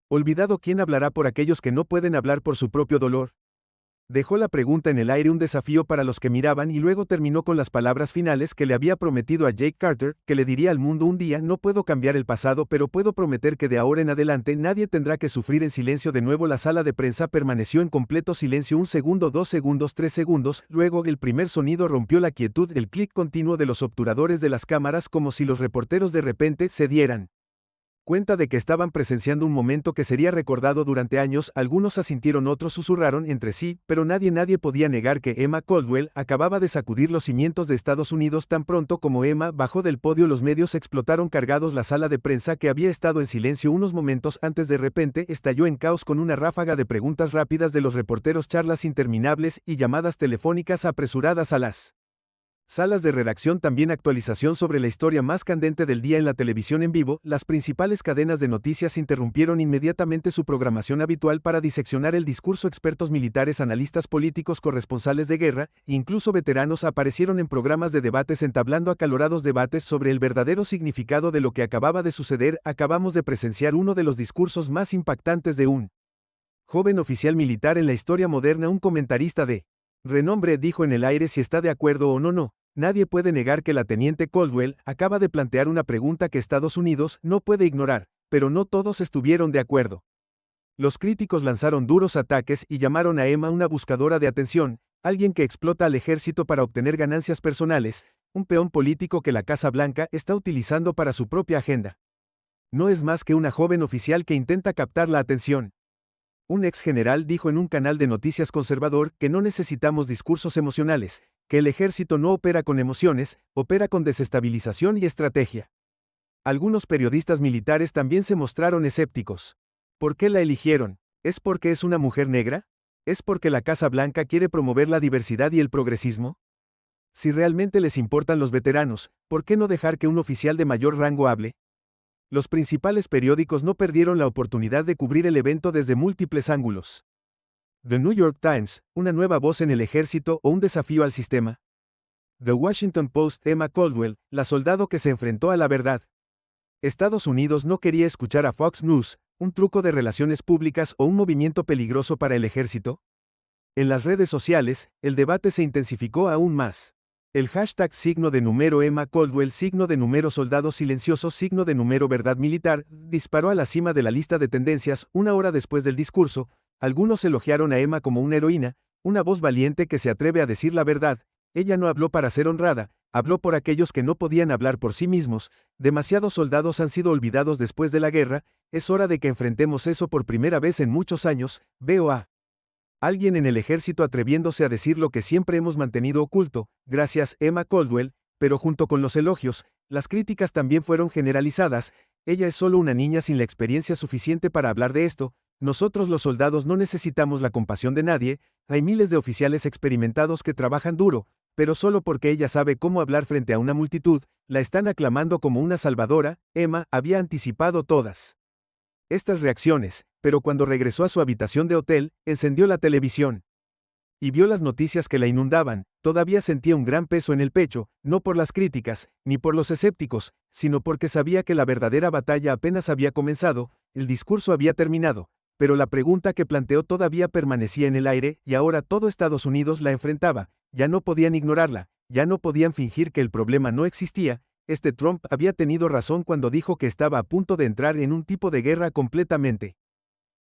olvidado? ¿Quién hablará por aquellos que no pueden hablar por su propio dolor? Dejó la pregunta en el aire, un desafío para los que miraban, y luego terminó con las palabras finales que le había prometido a Jake Carter, que le diría al mundo un día: no puedo cambiar el pasado, pero puedo prometer que de ahora en adelante nadie tendrá que sufrir en silencio de nuevo. La sala de prensa permaneció en completo silencio, 1 segundo, 2 segundos, 3 segundos, luego el primer sonido rompió la quietud, el clic continuo de los obturadores de las cámaras, como si los reporteros de repente se dieran cuenta de que estaban presenciando un momento que sería recordado durante años. Algunos asintieron, otros susurraron entre sí, pero nadie podía negar que Emma Caldwell acababa de sacudir los cimientos de Estados Unidos. Tan pronto como Emma bajó del podio, los medios explotaron cargados. La sala de prensa, que había estado en silencio unos momentos antes, de repente estalló en caos con una ráfaga de preguntas rápidas de los reporteros, charlas interminables y llamadas telefónicas apresuradas a las salas de redacción, también actualización sobre la historia más candente del día en la televisión en vivo. Las principales cadenas de noticias interrumpieron inmediatamente su programación habitual para diseccionar el discurso. Expertos militares, analistas políticos, corresponsales de guerra, incluso veteranos aparecieron en programas de debates entablando acalorados debates sobre el verdadero significado de lo que acababa de suceder. Acabamos de presenciar uno de los discursos más impactantes de un joven oficial militar en la historia moderna. Un comentarista de renombre dijo en el aire: si está de acuerdo o no. Nadie puede negar que la teniente Caldwell acaba de plantear una pregunta que Estados Unidos no puede ignorar, pero no todos estuvieron de acuerdo. Los críticos lanzaron duros ataques y llamaron a Emma una buscadora de atención, alguien que explota al ejército para obtener ganancias personales, un peón político que la Casa Blanca está utilizando para su propia agenda. No es más que una joven oficial que intenta captar la atención. Un ex general dijo en un canal de noticias conservador que no necesitamos discursos emocionales, que el ejército no opera con emociones, opera con desestabilización y estrategia. Algunos periodistas militares también se mostraron escépticos. ¿Por qué la eligieron? ¿Es porque es una mujer negra? ¿Es porque la Casa Blanca quiere promover la diversidad y el progresismo? Si realmente les importan los veteranos, ¿por qué no dejar que un oficial de mayor rango hable? Los principales periódicos no perdieron la oportunidad de cubrir el evento desde múltiples ángulos. The New York Times, una nueva voz en el ejército o un desafío al sistema. The Washington Post, Emma Caldwell, la soldado que se enfrentó a la verdad. Estados Unidos no quería escuchar a Fox News, un truco de relaciones públicas o un movimiento peligroso para el ejército. En las redes sociales, el debate se intensificó aún más. El hashtag signo de número Emma Caldwell signo de número soldados silenciosos signo de número verdad militar disparó a la cima de la lista de tendencias una hora después del discurso. Algunos elogiaron a Emma como una heroína, una voz valiente que se atreve a decir la verdad. Ella no habló para ser honrada, habló por aquellos que no podían hablar por sí mismos. Demasiados soldados han sido olvidados después de la guerra, es hora de que enfrentemos eso por primera vez en muchos años. Veo a alguien en el ejército atreviéndose a decir lo que siempre hemos mantenido oculto. Gracias, Emma Caldwell, pero junto con los elogios, las críticas también fueron generalizadas. Ella es solo una niña sin la experiencia suficiente para hablar de esto. Nosotros los soldados no necesitamos la compasión de nadie. Hay miles de oficiales experimentados que trabajan duro, pero solo porque ella sabe cómo hablar frente a una multitud, la están aclamando como una salvadora. Emma había anticipado todas estas reacciones, pero cuando regresó a su habitación de hotel, encendió la televisión y vio las noticias que la inundaban. Todavía sentía un gran peso en el pecho, no por las críticas, ni por los escépticos, sino porque sabía que la verdadera batalla apenas había comenzado. El discurso había terminado, pero la pregunta que planteó todavía permanecía en el aire, y ahora todo Estados Unidos la enfrentaba. Ya no podían ignorarla, ya no podían fingir que el problema no existía. Trump había tenido razón cuando dijo que estaba a punto de entrar en un tipo de guerra completamente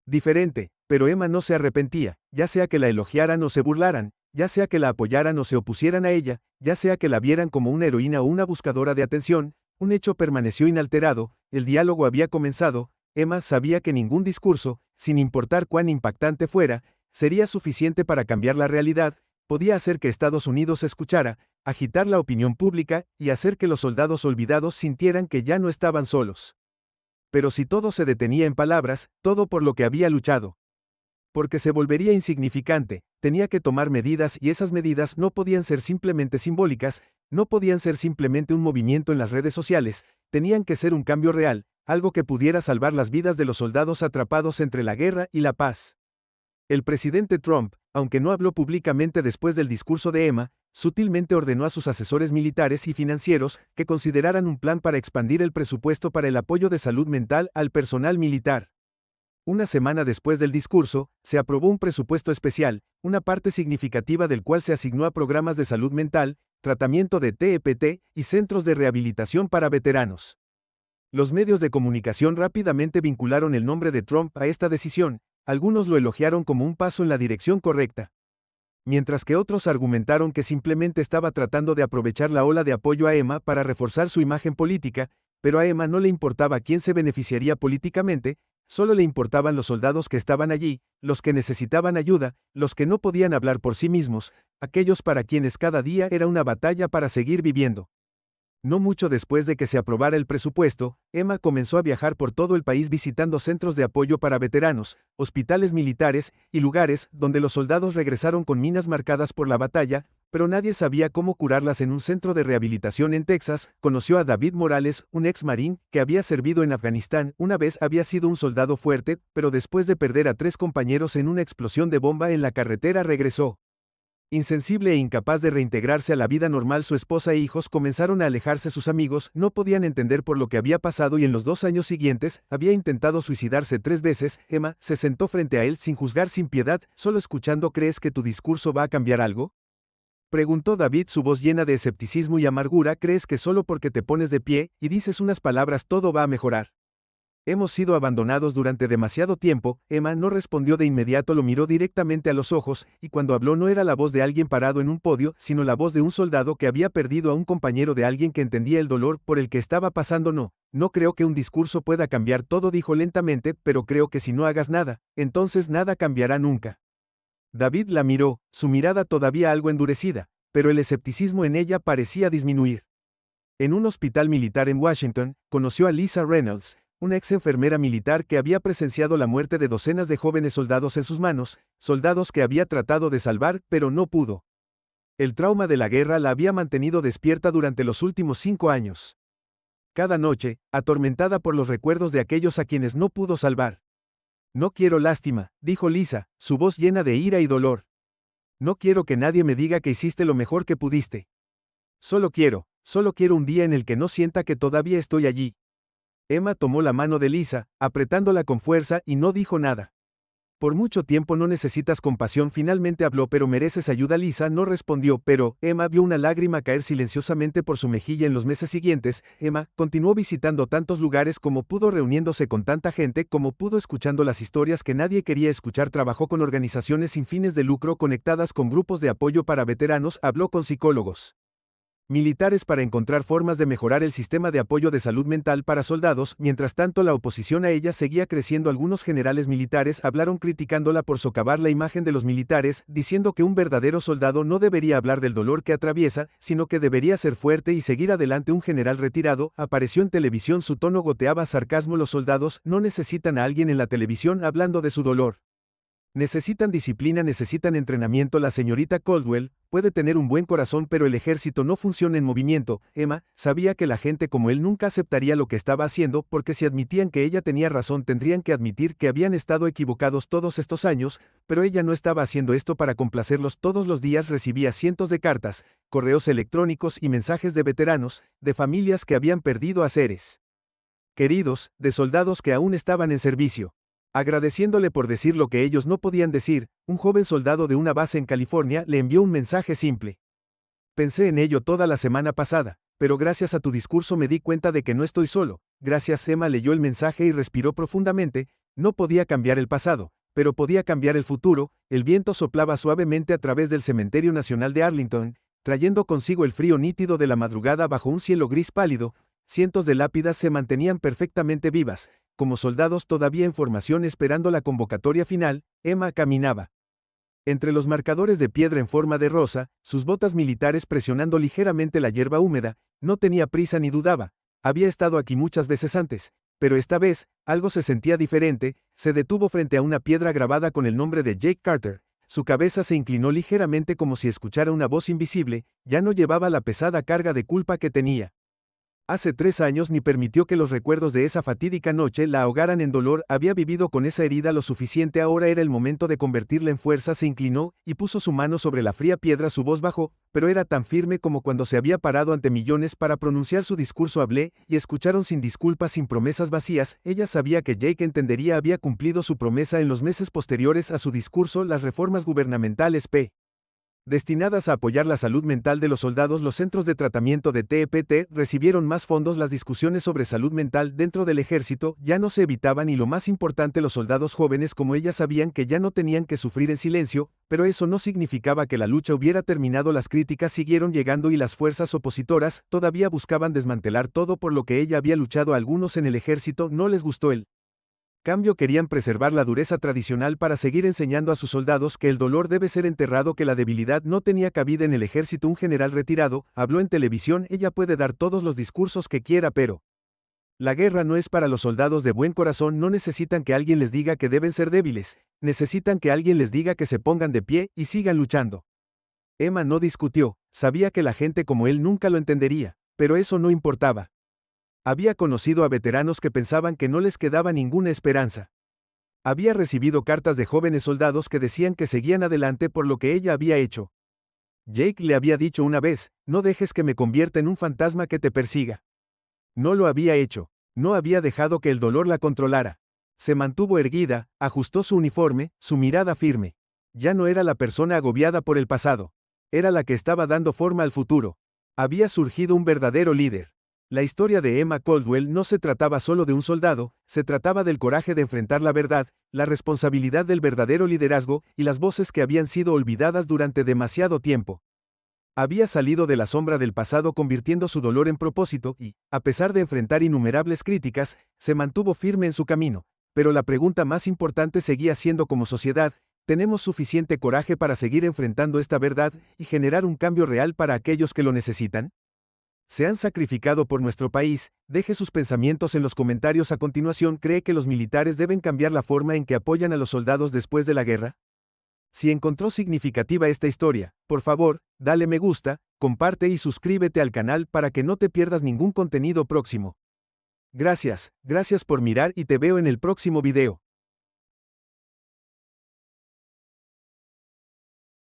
diferente, pero Emma no se arrepentía, ya sea que la elogiaran o se burlaran, ya sea que la apoyaran o se opusieran a ella, ya sea que la vieran como una heroína o una buscadora de atención. Un hecho permaneció inalterado, el diálogo había comenzado. Emma sabía que ningún discurso, sin importar cuán impactante fuera, sería suficiente para cambiar la realidad. Podía hacer que Estados Unidos escuchara, agitar la opinión pública y hacer que los soldados olvidados sintieran que ya no estaban solos. Pero si todo se detenía en palabras, todo por lo que había luchado, porque se volvería insignificante, tenía que tomar medidas, y esas medidas no podían ser simplemente simbólicas, no podían ser simplemente un movimiento en las redes sociales, tenían que ser un cambio real, algo que pudiera salvar las vidas de los soldados atrapados entre la guerra y la paz. El presidente Trump, aunque no habló públicamente después del discurso de Emma, sutilmente ordenó a sus asesores militares y financieros que consideraran un plan para expandir el presupuesto para el apoyo de salud mental al personal militar. Una semana después del discurso, se aprobó un presupuesto especial, una parte significativa del cual se asignó a programas de salud mental, tratamiento de TEPT y centros de rehabilitación para veteranos. Los medios de comunicación rápidamente vincularon el nombre de Trump a esta decisión. Algunos lo elogiaron como un paso en la dirección correcta, mientras que otros argumentaron que simplemente estaba tratando de aprovechar la ola de apoyo a Emma para reforzar su imagen política. Pero a Emma no le importaba quién se beneficiaría políticamente, solo le importaban los soldados que estaban allí, los que necesitaban ayuda, los que no podían hablar por sí mismos, aquellos para quienes cada día era una batalla para seguir viviendo. No mucho después de que se aprobara el presupuesto, Emma comenzó a viajar por todo el país visitando centros de apoyo para veteranos, hospitales militares y lugares donde los soldados regresaron con minas marcadas por la batalla, pero nadie sabía cómo curarlas. En un centro de rehabilitación en Texas, conoció a David Morales, un ex marín que había servido en Afganistán. Una vez había sido un soldado fuerte, pero después de perder a 3 compañeros en una explosión de bomba en la carretera regresó insensible e incapaz de reintegrarse a la vida normal. Su esposa e hijos comenzaron a alejarse. Sus amigos no podían entender por lo que había pasado, y en los 2 años siguientes había intentado suicidarse 3 veces. Emma se sentó frente a él sin juzgar, sin piedad, solo escuchando. ¿Crees que tu discurso va a cambiar algo?, preguntó David, su voz llena de escepticismo y amargura. ¿Crees que solo porque te pones de pie y dices unas palabras todo va a mejorar? Hemos sido abandonados durante demasiado tiempo. Emma no respondió de inmediato, lo miró directamente a los ojos, y cuando habló no era la voz de alguien parado en un podio, sino la voz de un soldado que había perdido a un compañero, de alguien que entendía el dolor por el que estaba pasando. No creo que un discurso pueda cambiar todo, dijo lentamente, pero creo que si no hagas nada, entonces nada cambiará nunca. David la miró, su mirada todavía algo endurecida, pero el escepticismo en ella parecía disminuir. En un hospital militar en Washington, conoció a Lisa Reynolds, una ex enfermera militar que había presenciado la muerte de docenas de jóvenes soldados en sus manos, soldados que había tratado de salvar, pero no pudo. El trauma de la guerra la había mantenido despierta durante los últimos 5 años. Cada noche, atormentada por los recuerdos de aquellos a quienes no pudo salvar. No quiero lástima, dijo Lisa, su voz llena de ira y dolor. No quiero que nadie me diga que hiciste lo mejor que pudiste. Solo quiero un día en el que no sienta que todavía estoy allí. Emma tomó la mano de Lisa, apretándola con fuerza, y no dijo nada. Por mucho tiempo no necesitas compasión, finalmente habló, pero mereces ayuda. Lisa no respondió, pero Emma vio una lágrima caer silenciosamente por su mejilla. En los meses siguientes, Emma continuó visitando tantos lugares como pudo, reuniéndose con tanta gente como pudo, escuchando las historias que nadie quería escuchar. Trabajó con organizaciones sin fines de lucro conectadas con grupos de apoyo para veteranos, habló con psicólogos militares para encontrar formas de mejorar el sistema de apoyo de salud mental para soldados. Mientras tanto, la oposición a ella seguía creciendo. Algunos generales militares hablaron criticándola por socavar la imagen de los militares, diciendo que un verdadero soldado no debería hablar del dolor que atraviesa, sino que debería ser fuerte y seguir adelante. Un general retirado apareció en televisión, su tono goteaba sarcasmo. Los soldados no necesitan a alguien en la televisión hablando de su dolor. Necesitan disciplina, necesitan entrenamiento. La señorita Caldwell puede tener un buen corazón, pero el ejército no funciona en movimiento. Emma sabía que la gente como él nunca aceptaría lo que estaba haciendo, porque si admitían que ella tenía razón, tendrían que admitir que habían estado equivocados todos estos años, pero ella no estaba haciendo esto para complacerlos. Todos los días recibía cientos de cartas, correos electrónicos y mensajes de veteranos, de familias que habían perdido a seres queridos, de soldados que aún estaban en servicio, agradeciéndole por decir lo que ellos no podían decir. Un joven soldado de una base en California le envió un mensaje simple. Pensé en ello toda la semana pasada, pero gracias a tu discurso me di cuenta de que no estoy solo. Gracias. Emma leyó el mensaje y respiró profundamente. No podía cambiar el pasado, pero podía cambiar el futuro. El viento soplaba suavemente a través del Cementerio Nacional de Arlington, trayendo consigo el frío nítido de la madrugada. Bajo un cielo gris pálido, cientos de lápidas se mantenían perfectamente vivas, como soldados todavía en formación esperando la convocatoria final. Emma caminaba entre los marcadores de piedra en forma de rosa, sus botas militares presionando ligeramente la hierba húmeda. No tenía prisa ni dudaba. Había estado aquí muchas veces antes, pero esta vez, algo se sentía diferente. Se detuvo frente a una piedra grabada con el nombre de Jake Carter. Su cabeza se inclinó ligeramente como si escuchara una voz invisible. Ya no llevaba la pesada carga de culpa que tenía hace 3 años, ni permitió que los recuerdos de esa fatídica noche la ahogaran en dolor. Había vivido con esa herida lo suficiente, ahora era el momento de convertirla en fuerza. Se inclinó y puso su mano sobre la fría piedra. Su voz bajó, pero era tan firme como cuando se había parado ante millones para pronunciar su discurso. Hablé, y escucharon sin disculpas, sin promesas vacías. Ella sabía que Jake entendería. Había cumplido su promesa en los meses posteriores a su discurso. Las reformas gubernamentales destinadas a apoyar la salud mental de los soldados. Los centros de tratamiento de TPT recibieron más fondos. Las discusiones sobre salud mental dentro del ejército ya no se evitaban, y lo más importante, los soldados jóvenes como ella sabían que ya no tenían que sufrir en silencio, pero eso no significaba que la lucha hubiera terminado. Las críticas siguieron llegando y las fuerzas opositoras todavía buscaban desmantelar todo por lo que ella había luchado. A algunos en el ejército no les gustó el cambio, querían preservar la dureza tradicional para seguir enseñando a sus soldados que el dolor debe ser enterrado, que la debilidad no tenía cabida en el ejército. Un general retirado habló en televisión. Ella puede dar todos los discursos que quiera, pero la guerra no es para los soldados de buen corazón. No necesitan que alguien les diga que deben ser débiles, necesitan que alguien les diga que se pongan de pie y sigan luchando. Emma no discutió, sabía que la gente como él nunca lo entendería, pero eso no importaba. Había conocido a veteranos que pensaban que no les quedaba ninguna esperanza. Había recibido cartas de jóvenes soldados que decían que seguían adelante por lo que ella había hecho. Jake le había dicho una vez: no dejes que me convierta en un fantasma que te persiga. No lo había hecho. No había dejado que el dolor la controlara. Se mantuvo erguida, ajustó su uniforme, su mirada firme. Ya no era la persona agobiada por el pasado. Era la que estaba dando forma al futuro. Había surgido un verdadero líder. La historia de Emma Caldwell no se trataba solo de un soldado, se trataba del coraje de enfrentar la verdad, la responsabilidad del verdadero liderazgo, y las voces que habían sido olvidadas durante demasiado tiempo. Había salido de la sombra del pasado, convirtiendo su dolor en propósito, y, a pesar de enfrentar innumerables críticas, se mantuvo firme en su camino. Pero la pregunta más importante seguía siendo: como sociedad, ¿tenemos suficiente coraje para seguir enfrentando esta verdad y generar un cambio real para aquellos que lo necesitan? ¿Se han sacrificado por nuestro país? Deje sus pensamientos en los comentarios a continuación. ¿Cree que los militares deben cambiar la forma en que apoyan a los soldados después de la guerra? Si encontró significativa esta historia, por favor, dale me gusta, comparte y suscríbete al canal para que no te pierdas ningún contenido próximo. Gracias por mirar y te veo en el próximo video.